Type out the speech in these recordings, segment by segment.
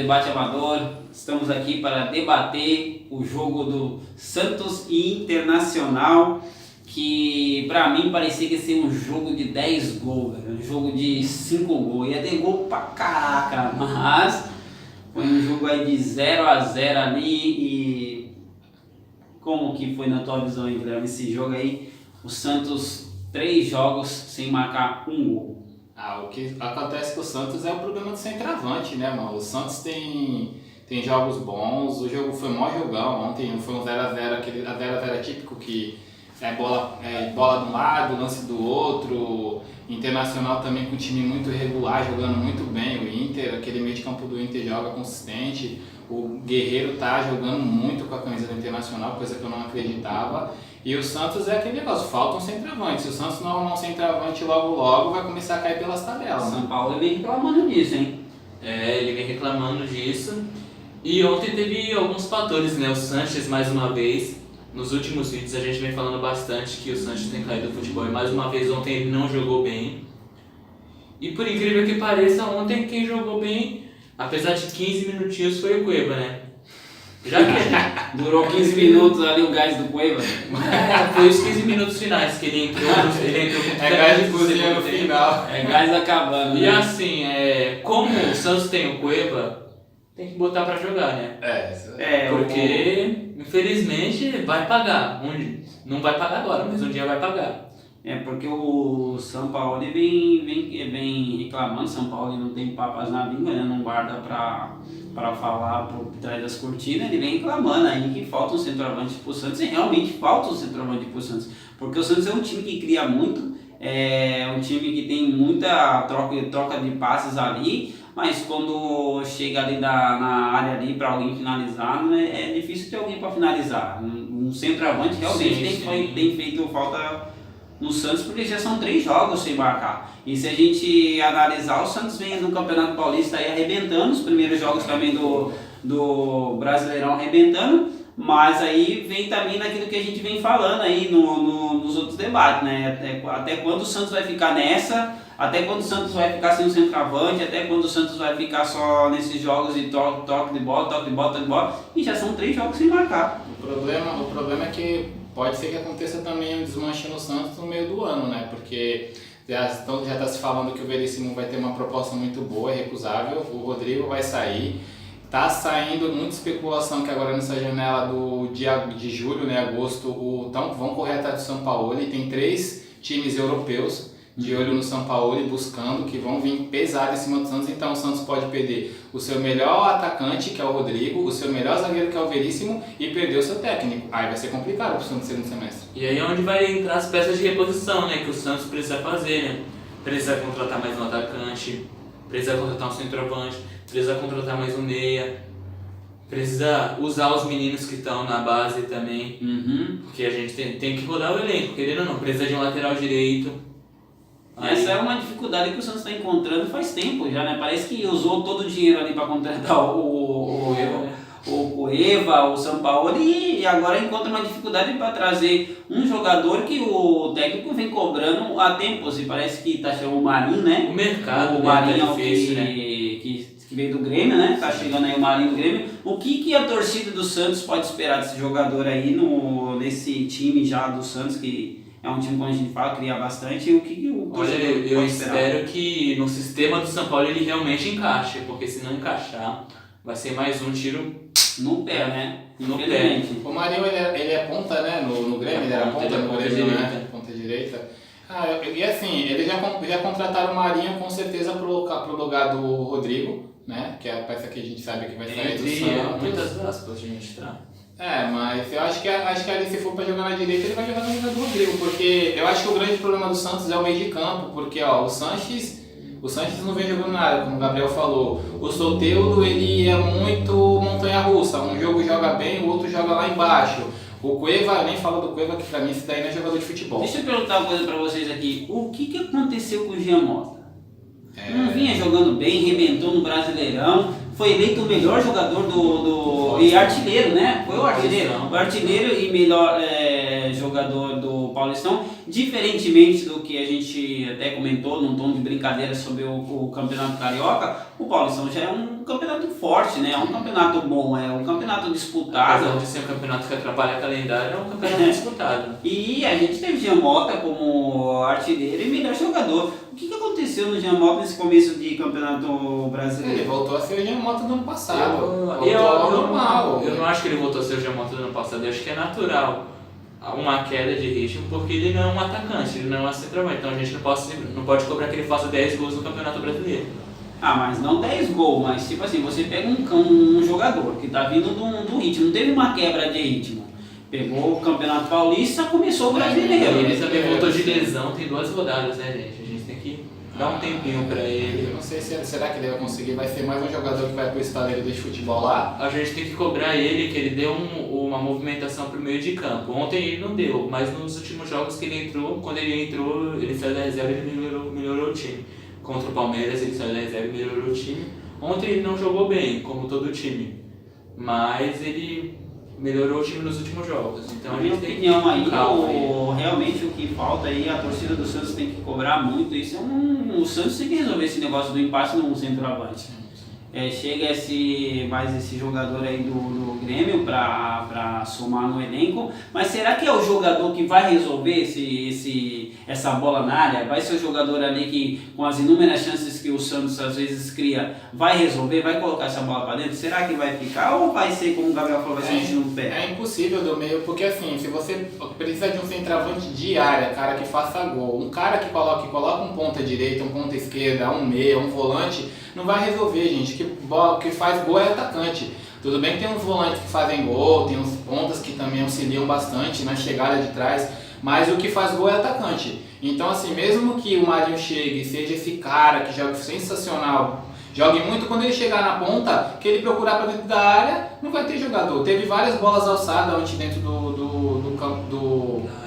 Debate Amador. Estamos aqui para debater o jogo do Santos e Internacional, que para mim parecia que ia ser um jogo de 10 gols, um jogo de 5 gols. Ia ter gol pra caraca, mas foi um jogo aí de 0-0 ali. E como que foi na tua visão aí, Guilherme, esse jogo aí? O Santos 3 jogos sem marcar um gol. O que acontece com o Santos é o problema do centroavante, né, mano? O Santos tem jogos bons, o jogo foi mó jogão, ontem foi um 0x0, aquele 0x0 típico que é bola de um lado, lance do outro. Internacional também com um time muito regular, jogando muito bem. O Inter, aquele meio de campo do Inter joga consistente. O Guerreiro tá jogando muito com a camisa do Internacional, coisa que eu não acreditava. E o Santos é aquele negócio, falta um centroavante. Se o Santos não arrumar um centroavante logo, vai começar a cair pelas tabelas. São Paulo vem reclamando disso, hein? Ele vem reclamando disso. E ontem teve alguns fatores, né? O Sanches, mais uma vez, nos últimos vídeos a gente vem falando bastante que o Sanches tem caído do futebol. E mais uma vez ontem ele não jogou bem. E por incrível que pareça, ontem quem jogou bem, apesar de 15 minutinhos, foi o Cueva, né? Já que durou 15 minutos ali o gás do Cueva. Foi os 15 minutos finais que ele entrou com gás de cozinha no final. É gás acabando. E né? assim, como o Santos tem o Cueva, tem que botar pra jogar, né? Porque infelizmente vai pagar. Não vai pagar agora, mas um dia vai pagar. Porque o São Paulo vem reclamando. São Paulo não tem papas na língua, né? Não guarda para falar por trás das cortinas. Ele vem reclamando aí que falta um centroavante pro Santos, e realmente falta um centroavante pro Santos, porque o Santos é um time que cria muito, é um time que tem muita troca de passes ali, mas quando chega ali na área ali para alguém finalizar, né, é difícil ter alguém para finalizar. Um centroavante realmente tem feito falta no Santos, porque já são 3 jogos sem marcar. E se a gente analisar, o Santos vem no Campeonato Paulista aí arrebentando, os primeiros jogos também do Brasileirão arrebentando, mas aí vem também naquilo que a gente vem falando aí nos outros debates, né? Até quando o Santos vai ficar nessa, até quando o Santos vai ficar sem um centroavante, até quando o Santos vai ficar só nesses jogos de toque de bola, e já são 3 jogos sem marcar. O problema é que pode ser que aconteça também um desmanche no Santos no meio do ano, né? Porque já está se falando que o Veríssimo vai ter uma proposta muito boa, irrecusável, o Rodrigo vai sair. Tá saindo muita especulação que agora nessa janela de julho, né, agosto, vão correr atrás do São Paulo, e tem 3 times europeus de olho no São Paulo e buscando, que vão vir pesado em cima do Santos. Então o Santos pode perder o seu melhor atacante, que é o Rodrigo, o seu melhor zagueiro, que é o Veríssimo, e perder o seu técnico. Aí vai ser complicado pro Santos no segundo semestre. E aí é onde vai entrar as peças de reposição, né, que o Santos precisa fazer, né? Precisa contratar mais um atacante, precisa contratar um centroavante, precisa contratar mais um meia, precisa usar os meninos que estão na base também, porque a gente tem que rodar o elenco, querendo ou não, precisa de um lateral direito. Essa é uma dificuldade que o Santos está encontrando faz tempo já, né? Parece que usou todo o dinheiro ali para contratar o Cueva, o São Paulo, e agora encontra uma dificuldade para trazer um jogador que o técnico vem cobrando há tempos, e parece que está chegando o Marinho, né? O mercado, o Marinho tá difícil, que veio do Grêmio, né? Tá chegando aí o Marinho do Grêmio. O que a torcida do Santos pode esperar desse jogador aí nesse time já do Santos, que é um time, como a gente fala, cria bastante? O que o torcedor pode esperar? Eu espero que no sistema do São Paulo ele realmente encaixe, porque se não encaixar, vai ser mais um tiro no pé, né? No pé. O Marinho, ele é ponta, né? No Grêmio, ele era ponta no Grêmio, né? Ponta direita. E assim, eles já contrataram o Marinho com certeza pro lugar do Rodrigo, né? Que é a peça que a gente sabe que vai sair do Santos. Muitas aspas a gente tá. Mas eu acho que ali, se for pra jogar na direita, ele vai jogar no lugar do Rodrigo, porque eu acho que o grande problema do Santos é o meio de campo, porque o Sanches não vem jogando nada, como o Gabriel falou. O Soteldo, ele é muito montanha-russa, um jogo joga bem, o outro joga lá embaixo. O Cueva, nem falo do Cueva, que pra mim esse daí não é jogador de futebol. Deixa eu perguntar uma coisa pra vocês aqui, o que aconteceu com o Jean Mota? Não vinha jogando bem, rebentou no Brasileirão, foi eleito o melhor jogador e artilheiro, né? Foi o artilheiro. O artilheiro e melhor jogador do Paulistão. Diferentemente do que a gente até comentou num tom de brincadeira sobre o Campeonato Carioca, o Paulistão já é um campeonato forte, né? É um campeonato bom, é um campeonato disputado. Apesar de ser um campeonato que atrapalha calendário, é um campeonato disputado. E a gente teve Jean Mota como artilheiro e melhor jogador. O que aconteceu no Jean Mota nesse começo de campeonato brasileiro? Ele voltou a ser o Jean Mota do ano passado. Eu não acho que ele voltou a ser o Jean Mota do ano passado, eu acho que é natural uma queda de ritmo, porque ele não é um atacante, ele não é um centroavante, então a gente não pode cobrar que ele faça 10 gols no Campeonato Brasileiro. Ah, mas não 10 gols, mas tipo assim, você pega um jogador que tá vindo do ritmo, não teve uma quebra de ritmo. Pegou o Campeonato Paulista, começou o Brasileiro. Ele também voltou de lesão, tem 2 rodadas, né, gente? A gente tem que dar um tempinho pra ele. Eu não sei será que ele vai conseguir, vai ser mais um jogador que vai pro estaleiro de futebol lá? A gente tem que cobrar ele, que ele deu uma movimentação pro meio de campo. Ontem ele não deu, mas nos últimos jogos que ele entrou, quando ele entrou, ele saiu da reserva e ele melhorou o time. Contra o Palmeiras ele saiu da reserva e melhorou o time. Ontem ele não jogou bem, como todo o time, mas ele melhorou o time nos últimos jogos. Então Na minha opinião aí, realmente o que falta aí, a torcida do Santos tem que cobrar muito. Isso o Santos tem que resolver esse negócio do empate no centroavante. Chega mais esse jogador aí do Grêmio para somar no elenco, mas será que é o jogador que vai resolver essa bola na área? Vai ser o jogador ali que, com as inúmeras chances que o Santos às vezes cria, vai resolver, vai colocar essa bola para dentro? Será que vai ficar ou vai ser, como o Gabriel falou, vai ser um tiro no pé? É impossível do meio, porque assim, se você precisa de um centroavante de área, cara que faça gol, um cara que coloca um ponta direita, um ponta esquerda, um meia, um volante, não vai resolver, gente. Que faz gol é atacante. Tudo bem que tem uns volantes que fazem gol, tem uns pontas que também auxiliam bastante na chegada de trás, mas o que faz gol é atacante. Então assim, mesmo que o Marinho chegue, seja esse cara que joga sensacional, jogue muito, quando ele chegar na ponta, que ele procurar para dentro da área, não vai ter jogador. Teve várias bolas alçadas ontem dentro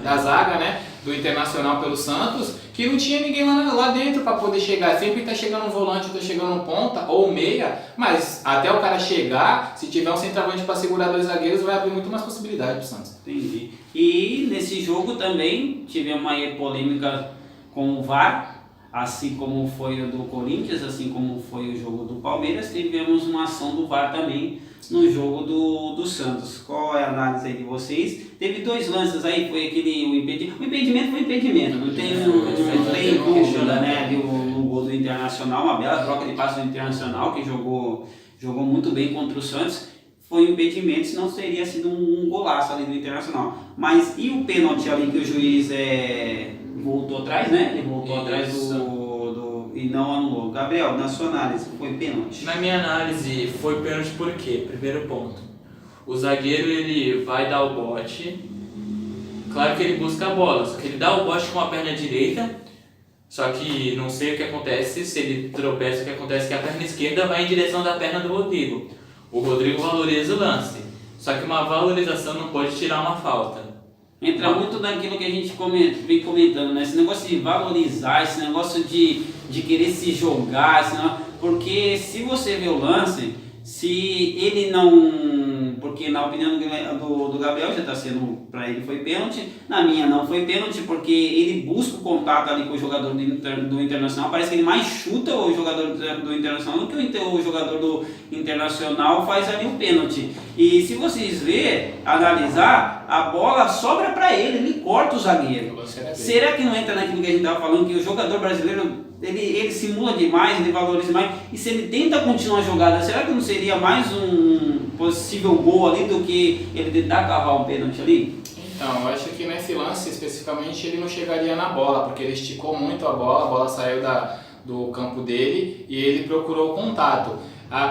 da zaga, né? Do Internacional pelo Santos, que não tinha ninguém lá dentro para poder chegar. Sempre tá chegando um volante, tá chegando um ponta ou meia, mas até o cara chegar, se tiver um centroavante para segurar 2 zagueiros, vai abrir muito mais possibilidade pro Santos. Entendi. E nesse jogo também tivemos uma polêmica com o VAR, assim como foi o do Corinthians, assim como foi o jogo do Palmeiras, tivemos uma ação do VAR também no jogo do Santos. Qual é a análise aí de vocês? Teve 2 lances aí, foi o impedimento. O impedimento foi impedimento, não tem dúvida, né? No gol do Internacional, uma bela troca de passe do Internacional, que jogou muito bem contra o Santos. Foi um impedimento, senão teria sido um golaço ali do Internacional. Mas e o pênalti ali que o juiz voltou atrás, né? Ele voltou atrás e não anulou. Gabriel, na sua análise, foi pênalti? Na minha análise, foi pênalti por quê? Primeiro ponto. O zagueiro, ele vai dar o bote. Claro que ele busca a bola, só que ele dá o bote com a perna direita. Só que não sei o que acontece, se ele tropeça, o que acontece é que a perna esquerda vai em direção da perna do Rodrigo. O Rodrigo valoriza o lance. Só que uma valorização não pode tirar uma falta. Entra muito naquilo que a gente vem comentando, né? Esse negócio de valorizar, esse negócio de querer se jogar, porque se você vê o lance, se ele não... Porque na opinião do Gabriel já está sendo, para ele foi pênalti, na minha não foi pênalti, porque ele busca o contato ali com o jogador do Internacional, parece que ele mais chuta o jogador do Internacional do que o jogador do Internacional faz ali o pênalti. E se vocês analisar, a bola sobra para ele corta o zagueiro. Será que não entra naquilo que a gente estava falando, que o jogador brasileiro ele simula demais, ele valoriza demais, e se ele tenta continuar a jogada, será que não seria mais um possível gol ali do que ele tentar cavar um pênalti ali? Então, eu acho que nesse lance especificamente ele não chegaria na bola, porque ele esticou muito a bola saiu do campo dele e ele procurou o contato.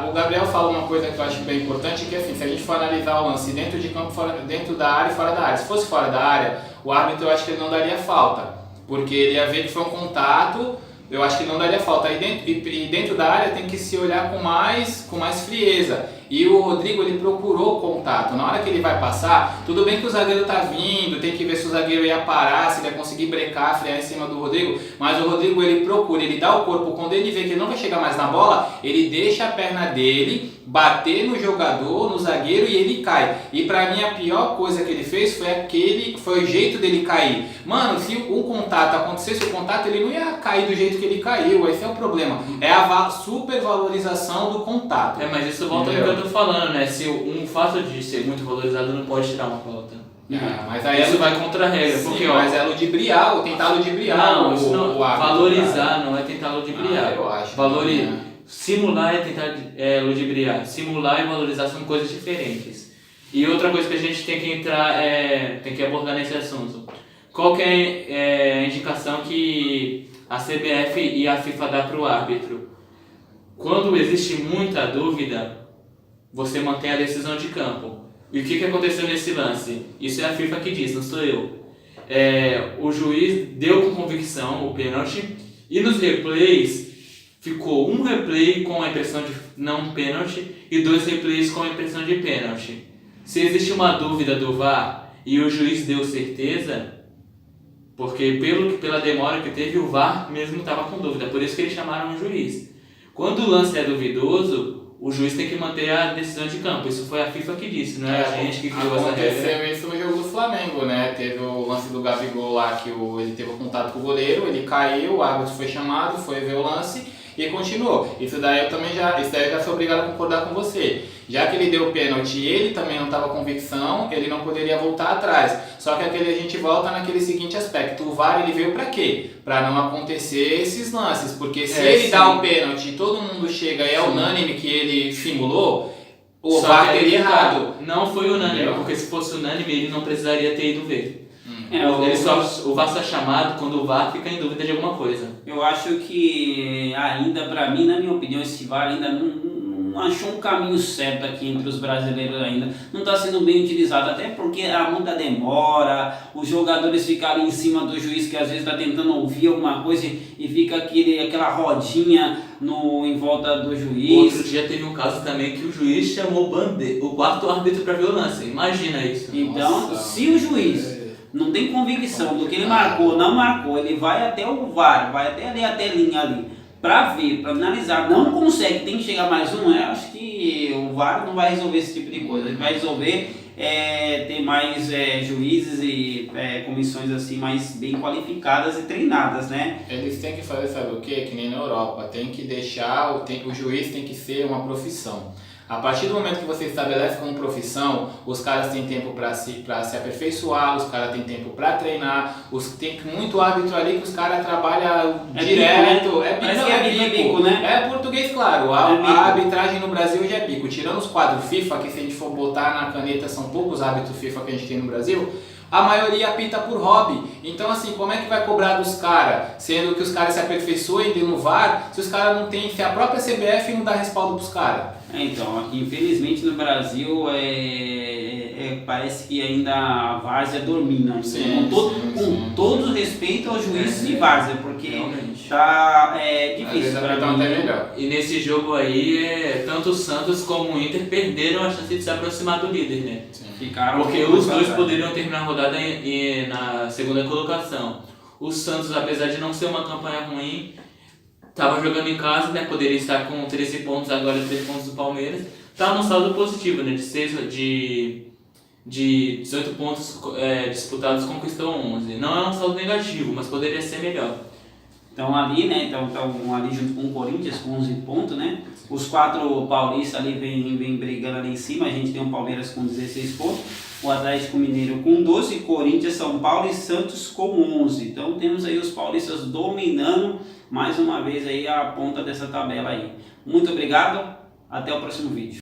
O Gabriel fala uma coisa que eu acho bem importante, que é assim, se a gente for analisar o lance dentro de campo, dentro da área e fora da área, se fosse fora da área, o árbitro eu acho que ele não daria falta, porque ele ia ver que foi um contato. Eu acho que não daria falta. E dentro da área tem que se olhar com mais frieza. E o Rodrigo, ele procurou o contato. Na hora que ele vai passar, tudo bem que o zagueiro tá vindo, tem que ver se o zagueiro ia parar, se ele ia conseguir brecar, frear em cima do Rodrigo. Mas o Rodrigo, ele procura, ele dá o corpo. Quando ele vê que ele não vai chegar mais na bola, ele deixa a perna dele bater no jogador, no zagueiro, e ele cai. E pra mim a pior coisa que ele fez foi o jeito dele cair. Mano, se o contato acontecesse, o contato ele não ia cair do jeito que ele caiu. Esse é o problema. É a supervalorização do contato. Mas isso volta ao que eu tô falando, né? Se um fato de ser muito valorizado não pode tirar uma falta. Mas aí isso vai contra a regra. Sim, porque, mas é ludibriar, tentar ludibriar não, o árbitro. Valorizar não é tentar ludibriar. Eu acho. Simular é tentar ludibriar. Simular e valorizar são coisas diferentes. E outra coisa que a gente tem que entrar, tem que abordar nesse assunto. Qual que é a indicação que a CBF e a FIFA dá para o árbitro? Quando existe muita dúvida, você mantém a decisão de campo. E o que aconteceu nesse lance? Isso é a FIFA que diz, não sou eu. O juiz deu com convicção o pênalti e nos replays ficou um replay com a impressão de não pênalti e 2 replays com a impressão de pênalti. Se existe uma dúvida do VAR e o juiz deu certeza, porque pela demora que teve, o VAR mesmo estava com dúvida, por isso que eles chamaram o juiz. Quando o lance é duvidoso, o juiz tem que manter a decisão de campo. Isso foi a FIFA que disse, não é a gente que criou essa regra. Aconteceu isso no jogo do Flamengo, né? Teve o lance do Gabigol lá, que ele teve o contato com o goleiro, ele caiu, o árbitro foi chamado, foi ver o lance e continuou. Isso daí eu já sou obrigado a concordar com você. Já que ele deu o pênalti e ele também não estava convicção, ele não poderia voltar atrás. Só que a gente volta naquele seguinte aspecto, o VAR ele veio para quê? Para não acontecer esses lances, porque se ele dá o pênalti e todo mundo chega e é unânime que ele simulou, o VAR teria errado. Não foi unânime, porque se fosse unânime ele não precisaria ter ido ver. O VAR só é chamado quando o VAR fica em dúvida de alguma coisa. Eu acho que ainda, pra mim, na minha opinião, esse VAR ainda não achou um caminho certo aqui entre os brasileiros ainda. Não está sendo bem utilizado, até porque há muita demora, os jogadores ficarem em cima do juiz que às vezes está tentando ouvir alguma coisa e fica aquela rodinha em volta do juiz. Outro dia teve um caso também que o juiz chamou o quarto árbitro para ver o lance. Imagina isso. Então, se o juiz não tem convicção do que ele marcou, não marcou, ele vai até o VAR, vai até ali a telinha ali, para ver, para analisar, não consegue, tem que chegar mais um, eu acho que o VAR não vai resolver esse tipo de coisa, ele vai resolver ter mais juízes e comissões assim mais bem qualificadas e treinadas, né? Eles têm que fazer, sabe o quê? Que nem na Europa, tem que deixar, o juiz tem que ser uma profissão. A partir do momento que você estabelece como profissão, os caras têm tempo para se aperfeiçoar, os caras têm tempo para treinar, tem muito árbitro ali que os caras trabalham direto. É bico, né? É português, claro. A arbitragem no Brasil já é bico. Tirando os quadros FIFA, que se a gente for botar na caneta, são poucos árbitros FIFA que a gente tem no Brasil, a maioria apita por hobby. Então assim, como é que vai cobrar dos caras? Sendo que os caras se aperfeiçoem no VAR, se os caras não tem, se a própria CBF não dá respaldo pros caras. Então, aqui infelizmente no Brasil parece que ainda a várzea domina, com todo respeito ao juiz de várzea, porque tá difícil para mim. Até melhor. E nesse jogo aí, tanto o Santos como o Inter perderam a chance de se aproximar do líder, né? Porque os dois poderiam terminar a rodada na segunda colocação. O Santos, apesar de não ser uma campanha ruim, estava jogando em casa, né? Poderia estar com 13 pontos, agora 13 pontos do Palmeiras. Está num saldo positivo, né? De 18 pontos disputados, conquistou 11. Não é um saldo negativo, mas poderia ser melhor. Então ali, né? Então ali junto com o Corinthians com 11 pontos, né? Os 4 paulistas ali vem brigando ali em cima. A gente tem o Palmeiras com 16 pontos, o Atlético Mineiro com 12, Corinthians, São Paulo e Santos com 11. Então temos aí os paulistas dominando mais uma vez aí a ponta dessa tabela aí. Muito obrigado, até o próximo vídeo.